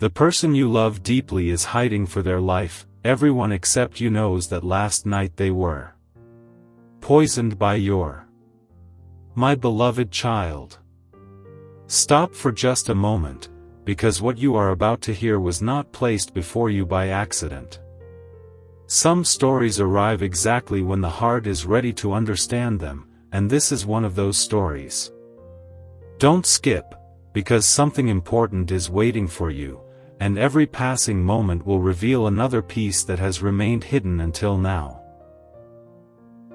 The person you love deeply is hiding for their life. Everyone except you knows that last night they were poisoned by my beloved child. Stop for just a moment, because what you are about to hear was not placed before you by accident. Some stories arrive exactly when the heart is ready to understand them, and this is one of those stories. Don't skip, because something important is waiting for you, and every passing moment will reveal another piece that has remained hidden until now.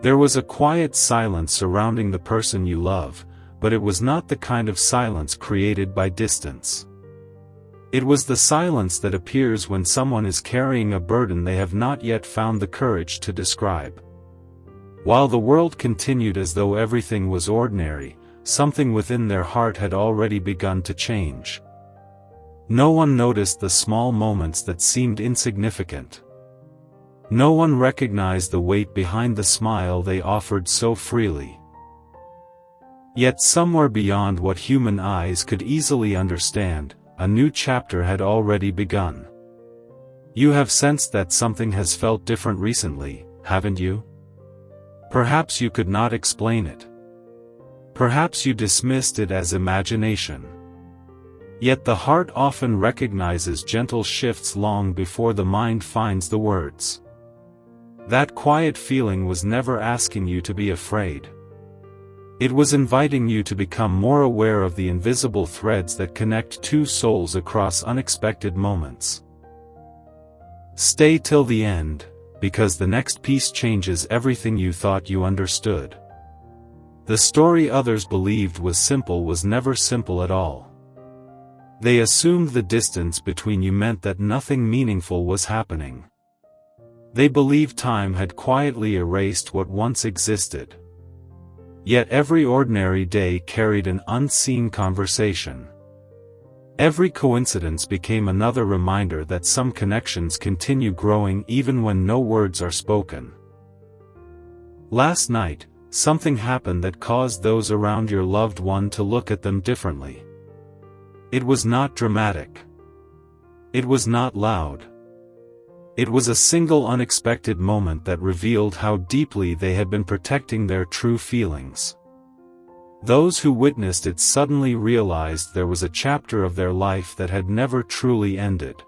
There was a quiet silence surrounding the person you love, but it was not the kind of silence created by distance. It was the silence that appears when someone is carrying a burden they have not yet found the courage to describe. While the world continued as though everything was ordinary, something within their heart had already begun to change. No one noticed the small moments that seemed insignificant. No one recognized the weight behind the smile they offered so freely. Yet somewhere beyond what human eyes could easily understand, a new chapter had already begun. You have sensed that something has felt different recently, haven't you? Perhaps you could not explain it. Perhaps you dismissed it as imagination. Yet the heart often recognizes gentle shifts long before the mind finds the words. That quiet feeling was never asking you to be afraid. It was inviting you to become more aware of the invisible threads that connect two souls across unexpected moments. Stay till the end, because the next piece changes everything you thought you understood. The story others believed was simple was never simple at all. They assumed the distance between you meant that nothing meaningful was happening. They believed time had quietly erased what once existed. Yet every ordinary day carried an unseen conversation. Every coincidence became another reminder that some connections continue growing even when no words are spoken. Last night, something happened that caused those around your loved one to look at them differently. It was not dramatic. It was not loud. It was a single unexpected moment that revealed how deeply they had been protecting their true feelings. Those who witnessed it suddenly realized there was a chapter of their life that had never truly ended.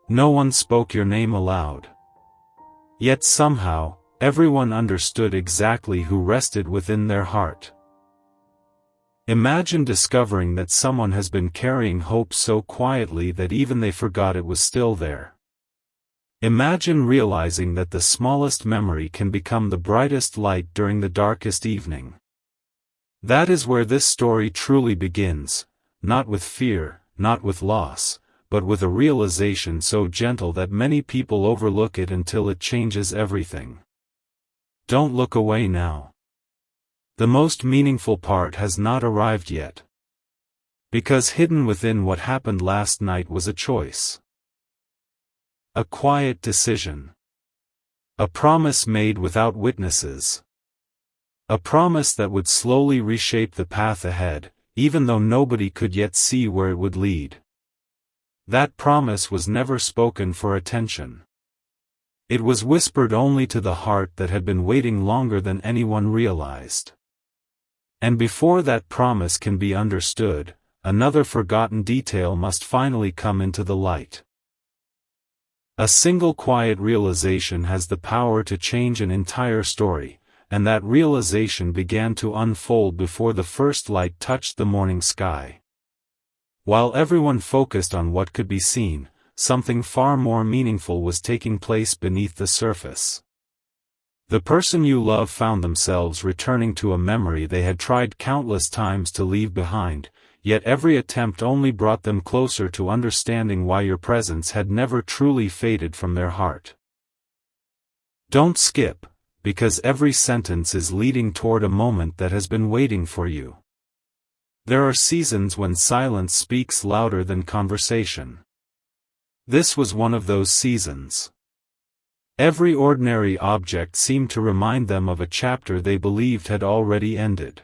No one spoke your name aloud. Yet somehow, everyone understood exactly who rested within their heart. Imagine discovering that someone has been carrying hope so quietly that even they forgot it was still there. Imagine realizing that the smallest memory can become the brightest light during the darkest evening. That is where this story truly begins, not with fear, not with loss, but with a realization so gentle that many people overlook it until it changes everything. Don't look away now. The most meaningful part has not arrived yet. Because hidden within what happened last night was a choice. A quiet decision. A promise made without witnesses. A promise that would slowly reshape the path ahead, even though nobody could yet see where it would lead. That promise was never spoken for attention. It was whispered only to the heart that had been waiting longer than anyone realized. And before that promise can be understood, another forgotten detail must finally come into the light. A single quiet realization has the power to change an entire story, and that realization began to unfold before the first light touched the morning sky. While everyone focused on what could be seen, something far more meaningful was taking place beneath the surface. The person you love found themselves returning to a memory they had tried countless times to leave behind, yet every attempt only brought them closer to understanding why your presence had never truly faded from their heart. Don't skip, because every sentence is leading toward a moment that has been waiting for you. There are seasons when silence speaks louder than conversation. This was one of those seasons. Every ordinary object seemed to remind them of a chapter they believed had already ended.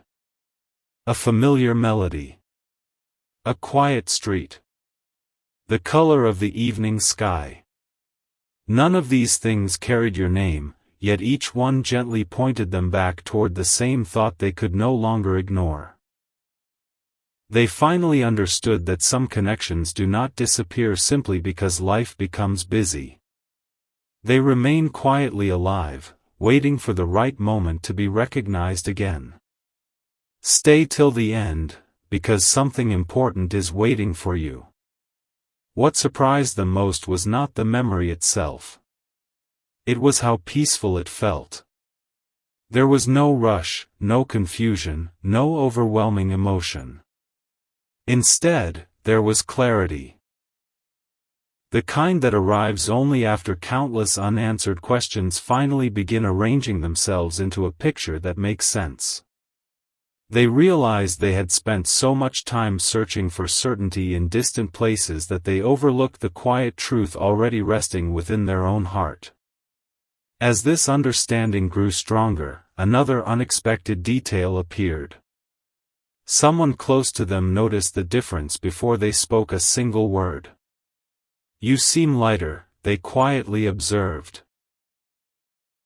A familiar melody. A quiet street. the color of the evening sky. None of these things carried your name, yet each one gently pointed them back toward the same thought they could no longer ignore. They finally understood that some connections do not disappear simply because life becomes busy. They remain quietly alive, waiting for the right moment to be recognized again. Stay till the end, because something important is waiting for you. What surprised them most was not the memory itself. It was how peaceful it felt. There was no rush, no confusion, no overwhelming emotion. Instead, there was clarity. The kind that arrives only after countless unanswered questions finally begin arranging themselves into a picture that makes sense. They realized they had spent so much time searching for certainty in distant places that they overlooked the quiet truth already resting within their own heart. As this understanding grew stronger, another unexpected detail appeared. Someone close to them noticed the difference before they spoke a single word. "You seem lighter," they quietly observed.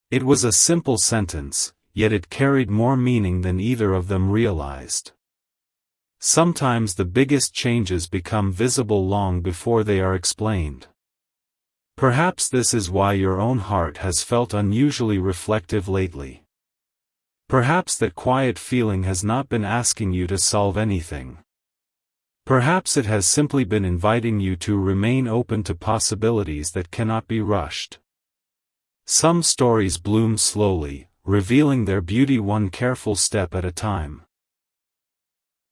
It was a simple sentence, yet it carried more meaning than either of them realized. Sometimes the biggest changes become visible long before they are explained. Perhaps this is why your own heart has felt unusually reflective lately. Perhaps that quiet feeling has not been asking you to solve anything. Perhaps it has simply been inviting you to remain open to possibilities that cannot be rushed. Some stories bloom slowly, revealing their beauty one careful step at a time.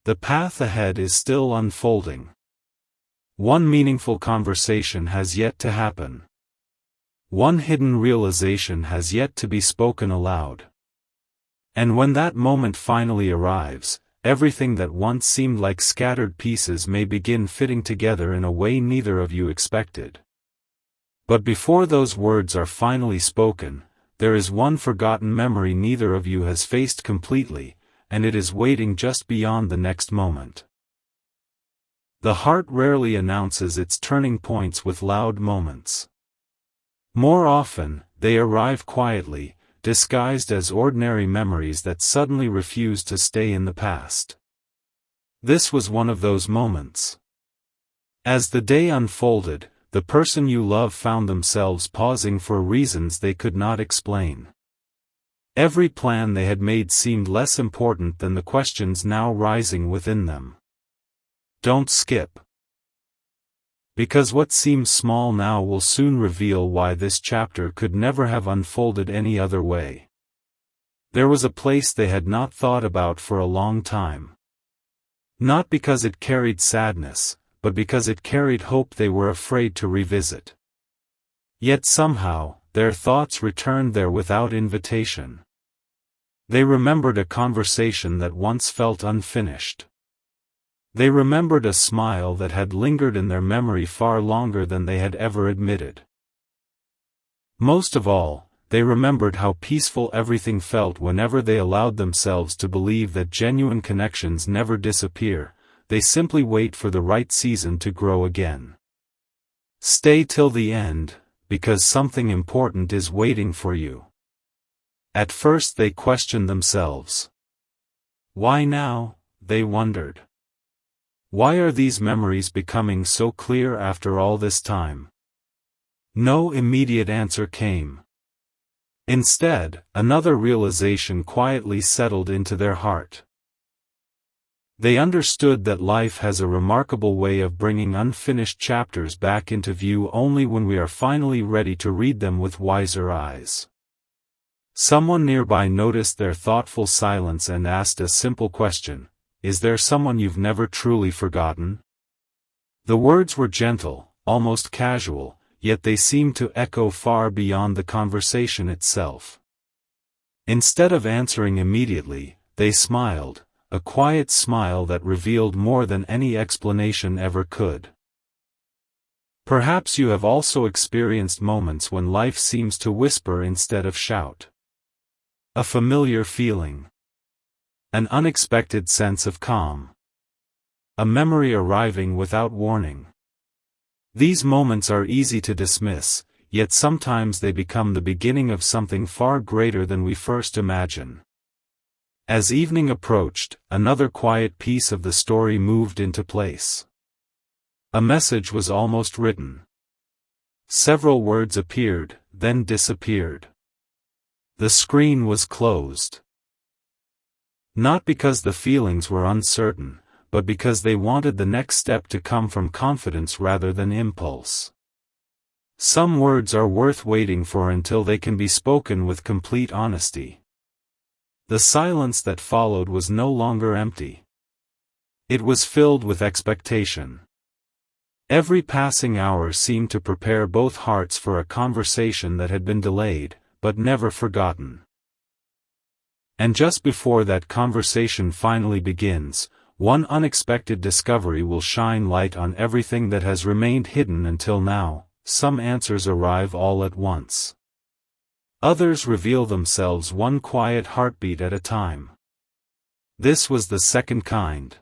The path ahead is still unfolding. One meaningful conversation has yet to happen. One hidden realization has yet to be spoken aloud. And when that moment finally arrives, everything that once seemed like scattered pieces may begin fitting together in a way neither of you expected. But before those words are finally spoken, there is one forgotten memory neither of you has faced completely, and it is waiting just beyond the next moment. The heart rarely announces its turning points with loud moments. More often, they arrive quietly, disguised as ordinary memories that suddenly refuse to stay in the past. This was one of those moments. As the day unfolded, the person you love found themselves pausing for reasons they could not explain. Every plan they had made seemed less important than the questions now rising within them. Don't skip. Because what seems small now will soon reveal why this chapter could never have unfolded any other way. There was a place they had not thought about for a long time. Not because it carried sadness, but because it carried hope they were afraid to revisit. Yet somehow, their thoughts returned there without invitation. They remembered a conversation that once felt unfinished. They remembered a smile that had lingered in their memory far longer than they had ever admitted. Most of all, they remembered how peaceful everything felt whenever they allowed themselves to believe that genuine connections never disappear, they simply wait for the right season to grow again. Stay till the end, because something important is waiting for you. At first they questioned themselves. Why now, they wondered. Why are these memories becoming so clear after all this time? No immediate answer came. Instead, another realization quietly settled into their heart. They understood that life has a remarkable way of bringing unfinished chapters back into view only when we are finally ready to read them with wiser eyes. Someone nearby noticed their thoughtful silence and asked a simple question. Is there someone you've never truly forgotten? The words were gentle, almost casual, yet they seemed to echo far beyond the conversation itself. Instead of answering immediately, they smiled, a quiet smile that revealed more than any explanation ever could. Perhaps you have also experienced moments when life seems to whisper instead of shout. A familiar feeling. An unexpected sense of calm. A memory arriving without warning. These moments are easy to dismiss, yet sometimes they become the beginning of something far greater than we first imagine. As evening approached, another quiet piece of the story moved into place. A message was almost written. Several words appeared, then disappeared. The screen was closed. Not because the feelings were uncertain, but because they wanted the next step to come from confidence rather than impulse. Some words are worth waiting for until they can be spoken with complete honesty. The silence that followed was no longer empty. It was filled with expectation. Every passing hour seemed to prepare both hearts for a conversation that had been delayed, but never forgotten. And just before that conversation finally begins, one unexpected discovery will shine light on everything that has remained hidden until now. Some answers arrive all at once. Others reveal themselves one quiet heartbeat at a time. This was the second kind.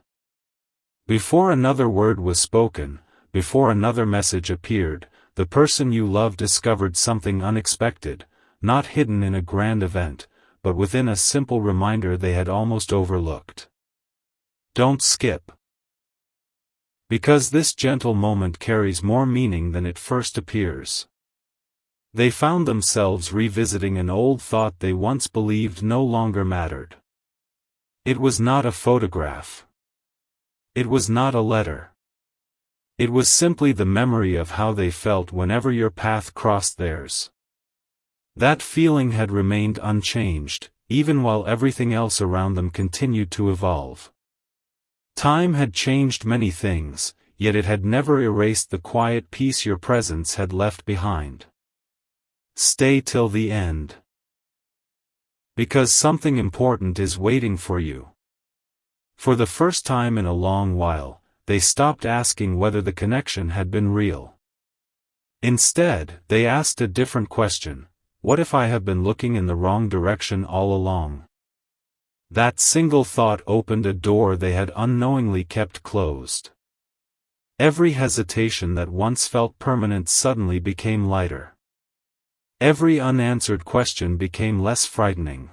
Before another word was spoken, before another message appeared, the person you love discovered something unexpected, not hidden in a grand event, but within a simple reminder they had almost overlooked. Don't skip. Because this gentle moment carries more meaning than it first appears. They found themselves revisiting an old thought they once believed no longer mattered. It was not a photograph. It was not a letter. It was simply the memory of how they felt whenever your path crossed theirs. That feeling had remained unchanged, even while everything else around them continued to evolve. Time had changed many things, yet it had never erased the quiet peace your presence had left behind. Stay till the end. Because something important is waiting for you. For the first time in a long while, they stopped asking whether the connection had been real. Instead, they asked a different question: what if I have been looking in the wrong direction all along? That single thought opened a door they had unknowingly kept closed. Every hesitation that once felt permanent suddenly became lighter. Every unanswered question became less frightening.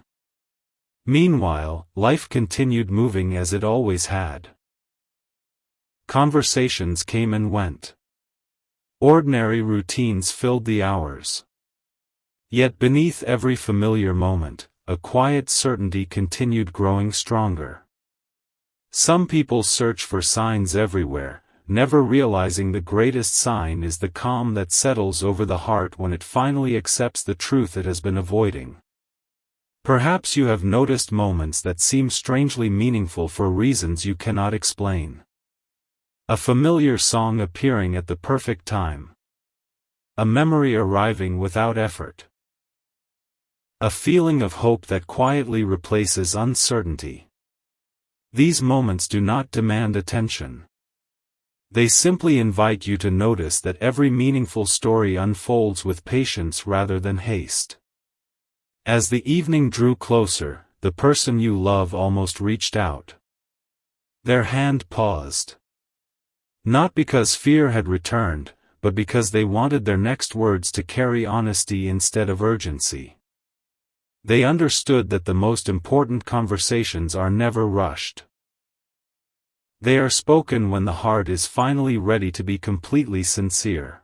Meanwhile, life continued moving as it always had. Conversations came and went. Ordinary routines filled the hours. Yet beneath every familiar moment, a quiet certainty continued growing stronger. Some people search for signs everywhere, never realizing the greatest sign is the calm that settles over the heart when it finally accepts the truth it has been avoiding. Perhaps you have noticed moments that seem strangely meaningful for reasons you cannot explain. A familiar song appearing at the perfect time. A memory arriving without effort. A feeling of hope that quietly replaces uncertainty. These moments do not demand attention. They simply invite you to notice that every meaningful story unfolds with patience rather than haste. As the evening drew closer, the person you love almost reached out. Their hand paused. Not because fear had returned, but because they wanted their next words to carry honesty instead of urgency. They understood that the most important conversations are never rushed. They are spoken when the heart is finally ready to be completely sincere.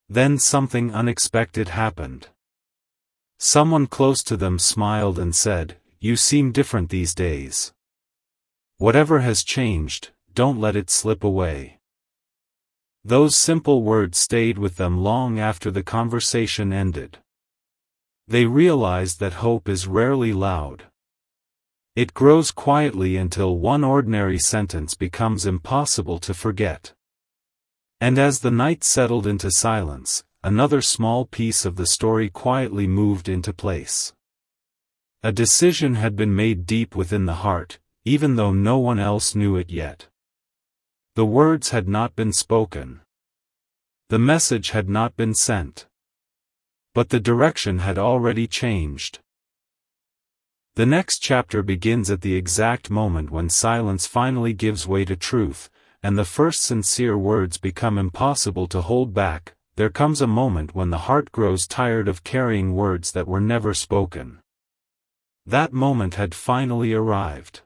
Then something unexpected happened. Someone close to them smiled and said, "You seem different these days. Whatever has changed, don't let it slip away." Those simple words stayed with them long after the conversation ended. They realized that hope is rarely loud. It grows quietly until one ordinary sentence becomes impossible to forget. And as the night settled into silence, another small piece of the story quietly moved into place. A decision had been made deep within the heart, even though no one else knew it yet. The words had not been spoken. The message had not been sent. But the direction had already changed. The next chapter begins at the exact moment when silence finally gives way to truth, and the first sincere words become impossible to hold back, there comes a moment when the heart grows tired of carrying words that were never spoken. That moment had finally arrived.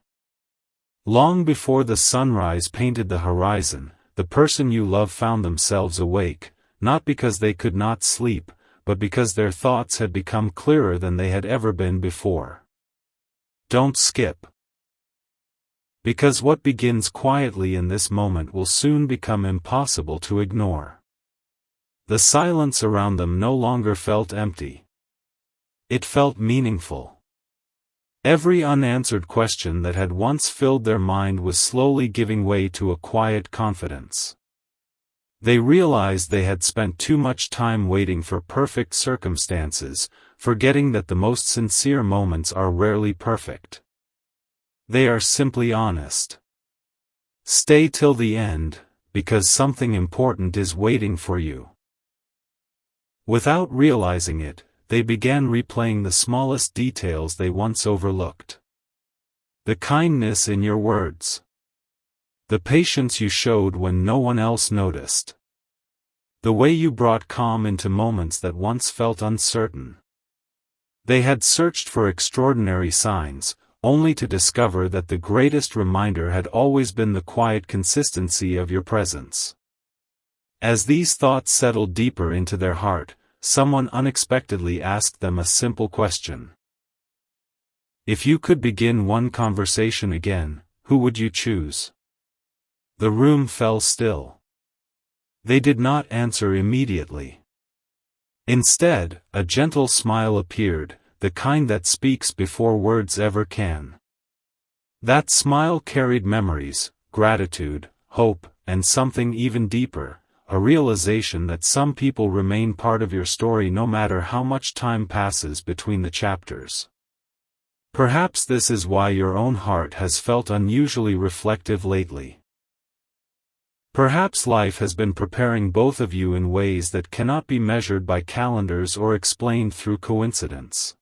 Long before the sunrise painted the horizon, the person you love found themselves awake, not because they could not sleep, but because their thoughts had become clearer than they had ever been before. Don't skip. Because what begins quietly in this moment will soon become impossible to ignore. The silence around them no longer felt empty. It felt meaningful. Every unanswered question that had once filled their mind was slowly giving way to a quiet confidence. They realized they had spent too much time waiting for perfect circumstances, forgetting that the most sincere moments are rarely perfect. They are simply honest. Stay till the end, because something important is waiting for you. Without realizing it, they began replaying the smallest details they once overlooked. The kindness in your words. The patience you showed when no one else noticed. The way you brought calm into moments that once felt uncertain. They had searched for extraordinary signs, only to discover that the greatest reminder had always been the quiet consistency of your presence. As these thoughts settled deeper into their heart, someone unexpectedly asked them a simple question. If you could begin one conversation again, who would you choose? The room fell still. They did not answer immediately. Instead, a gentle smile appeared, the kind that speaks before words ever can. That smile carried memories, gratitude, hope, and something even deeper, a realization that some people remain part of your story no matter how much time passes between the chapters. Perhaps this is why your own heart has felt unusually reflective lately. Perhaps life has been preparing both of you in ways that cannot be measured by calendars or explained through coincidence.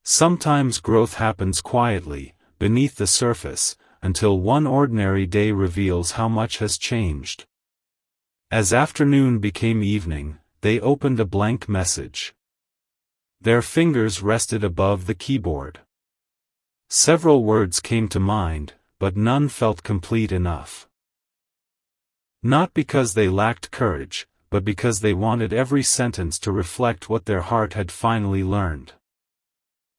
Sometimes growth happens quietly, beneath the surface, until one ordinary day reveals how much has changed. As afternoon became evening, they opened a blank message. Their fingers rested above the keyboard. Several words came to mind, but none felt complete enough. Not because they lacked courage, but because they wanted every sentence to reflect what their heart had finally learned.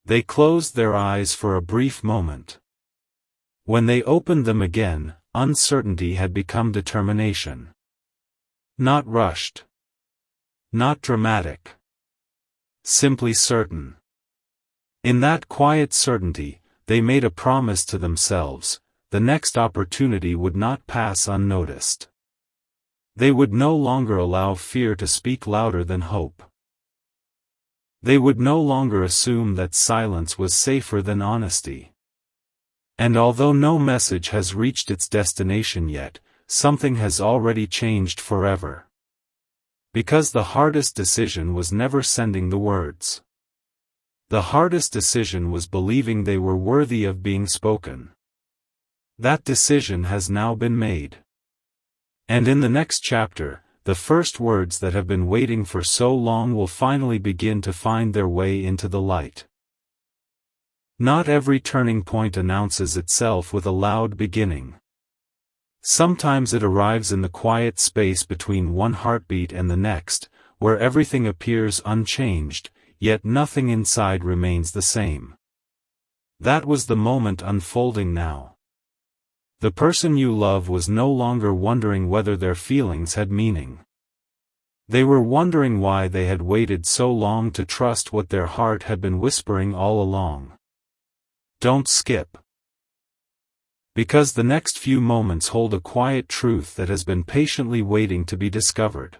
They closed their eyes for a brief moment. When they opened them again, uncertainty had become determination. Not rushed. Not dramatic. Simply certain. In that quiet certainty, they made a promise to themselves: the next opportunity would not pass unnoticed. They would no longer allow fear to speak louder than hope. They would no longer assume that silence was safer than honesty. And although no message has reached its destination yet, something has already changed forever. Because the hardest decision was never sending the words. The hardest decision was believing they were worthy of being spoken. That decision has now been made. And in the next chapter, the first words that have been waiting for so long will finally begin to find their way into the light. Not every turning point announces itself with a loud beginning. Sometimes it arrives in the quiet space between one heartbeat and the next, where everything appears unchanged, yet nothing inside remains the same. That was the moment unfolding now. The person you love was no longer wondering whether their feelings had meaning. They were wondering why they had waited so long to trust what their heart had been whispering all along. Don't skip. Because the next few moments hold a quiet truth that has been patiently waiting to be discovered.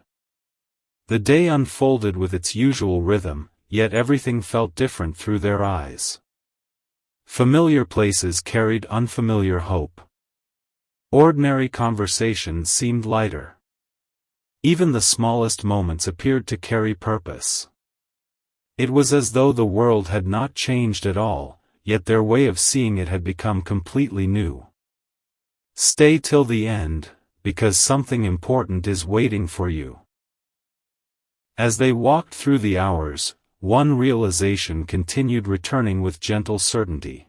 The day unfolded with its usual rhythm, yet everything felt different through their eyes. Familiar places carried unfamiliar hope. Ordinary conversations seemed lighter. Even the smallest moments appeared to carry purpose. It was as though the world had not changed at all, yet their way of seeing it had become completely new. Stay till the end, because something important is waiting for you. As they walked through the hours, one realization continued returning with gentle certainty.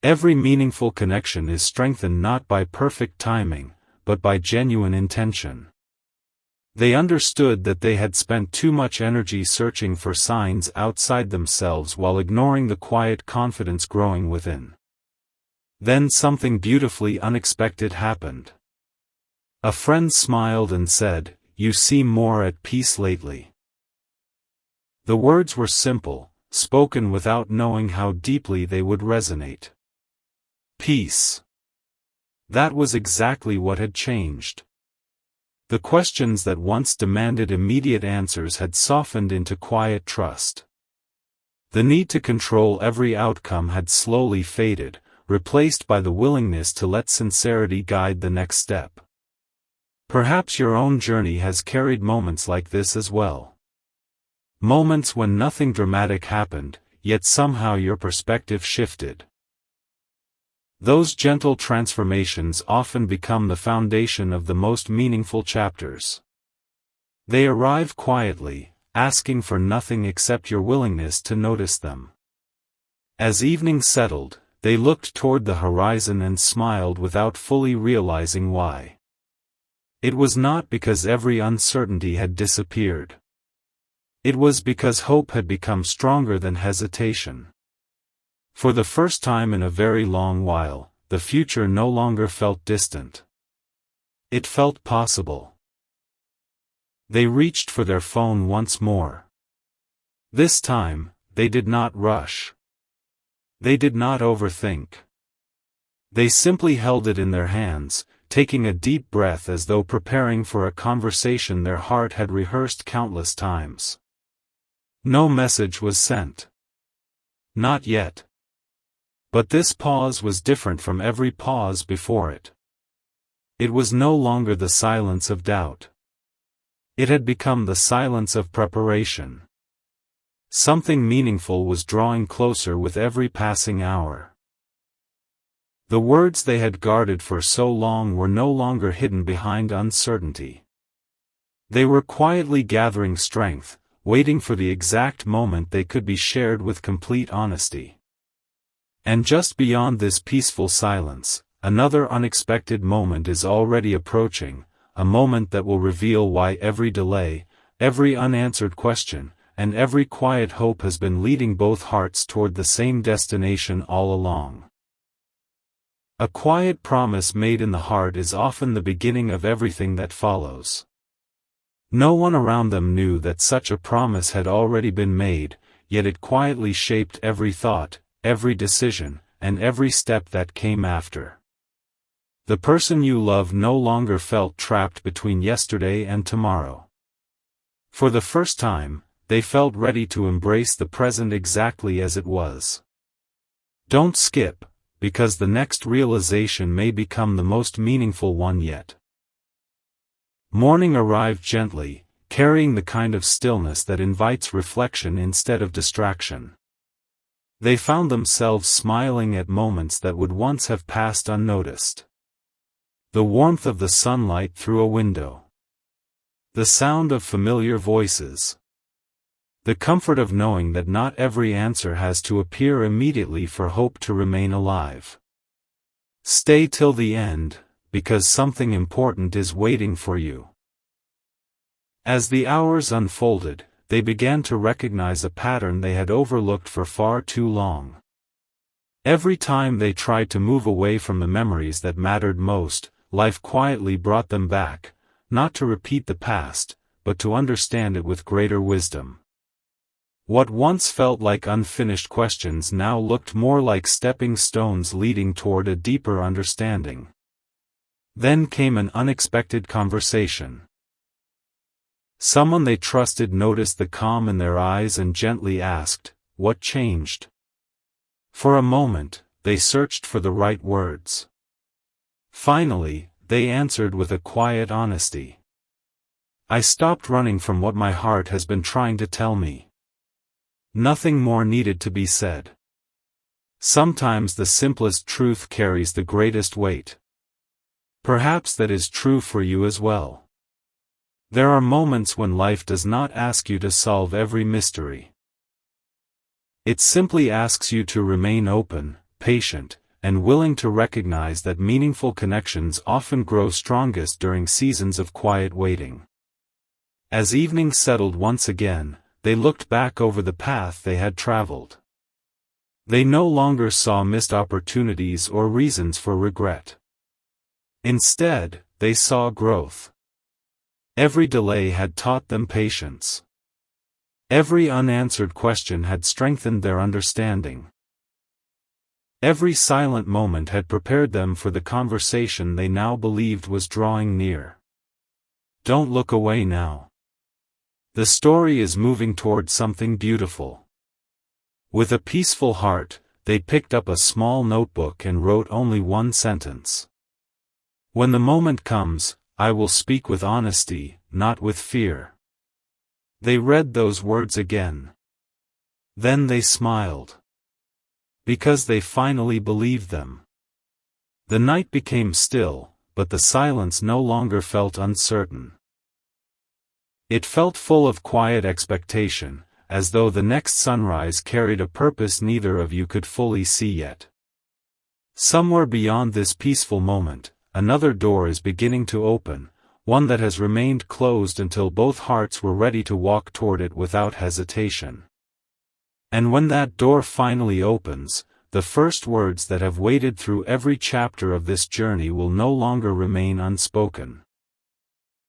Every meaningful connection is strengthened not by perfect timing, but by genuine intention. They understood that they had spent too much energy searching for signs outside themselves while ignoring the quiet confidence growing within. Then something beautifully unexpected happened. A friend smiled and said, "You seem more at peace lately." The words were simple, spoken without knowing how deeply they would resonate. Peace. That was exactly what had changed. The questions that once demanded immediate answers had softened into quiet trust. The need to control every outcome had slowly faded, replaced by the willingness to let sincerity guide the next step. Perhaps your own journey has carried moments like this as well. Moments when nothing dramatic happened, yet somehow your perspective shifted. Those gentle transformations often become the foundation of the most meaningful chapters. They arrive quietly, asking for nothing except your willingness to notice them. As evening settled, they looked toward the horizon and smiled without fully realizing why. It was not because every uncertainty had disappeared. It was because hope had become stronger than hesitation. For the first time in a very long while, the future no longer felt distant. It felt possible. They reached for their phone once more. This time, they did not rush. They did not overthink. They simply held it in their hands, taking a deep breath as though preparing for a conversation their heart had rehearsed countless times. No message was sent. Not yet. But this pause was different from every pause before it. It was no longer the silence of doubt. It had become the silence of preparation. Something meaningful was drawing closer with every passing hour. The words they had guarded for so long were no longer hidden behind uncertainty. They were quietly gathering strength, waiting for the exact moment they could be shared with complete honesty. And just beyond this peaceful silence, another unexpected moment is already approaching, a moment that will reveal why every delay, every unanswered question, and every quiet hope has been leading both hearts toward the same destination all along. A quiet promise made in the heart is often the beginning of everything that follows. No one around them knew that such a promise had already been made, yet it quietly shaped every thought, every decision, and every step that came after. The person you love no longer felt trapped between yesterday and tomorrow. For the first time, they felt ready to embrace the present exactly as it was. Don't skip, because the next realization may become the most meaningful one yet. Morning arrived gently, carrying the kind of stillness that invites reflection instead of distraction. They found themselves smiling at moments that would once have passed unnoticed. The warmth of the sunlight through a window. The sound of familiar voices. The comfort of knowing that not every answer has to appear immediately for hope to remain alive. Stay till the end, because something important is waiting for you. As the hours unfolded, they began to recognize a pattern they had overlooked for far too long. Every time they tried to move away from the memories that mattered most, life quietly brought them back, not to repeat the past, but to understand it with greater wisdom. What once felt like unfinished questions now looked more like stepping stones leading toward a deeper understanding. Then came an unexpected conversation. Someone they trusted noticed the calm in their eyes and gently asked, "What changed?" For a moment, they searched for the right words. Finally, they answered with a quiet honesty. "I stopped running from what my heart has been trying to tell me." Nothing more needed to be said. Sometimes the simplest truth carries the greatest weight. Perhaps that is true for you as well. There are moments when life does not ask you to solve every mystery. It simply asks you to remain open, patient, and willing to recognize that meaningful connections often grow strongest during seasons of quiet waiting. As evening settled once again, they looked back over the path they had traveled. They no longer saw missed opportunities or reasons for regret. Instead, they saw growth. Every delay had taught them patience. Every unanswered question had strengthened their understanding. Every silent moment had prepared them for the conversation they now believed was drawing near. Don't look away now. The story is moving toward something beautiful. With a peaceful heart, they picked up a small notebook and wrote only one sentence. When the moment comes, I will speak with honesty, not with fear. They read those words again. Then they smiled. Because they finally believed them. The night became still, but the silence no longer felt uncertain. It felt full of quiet expectation, as though the next sunrise carried a purpose neither of you could fully see yet. Somewhere beyond this peaceful moment, another door is beginning to open, one that has remained closed until both hearts were ready to walk toward it without hesitation. And when that door finally opens, the first words that have waited through every chapter of this journey will no longer remain unspoken.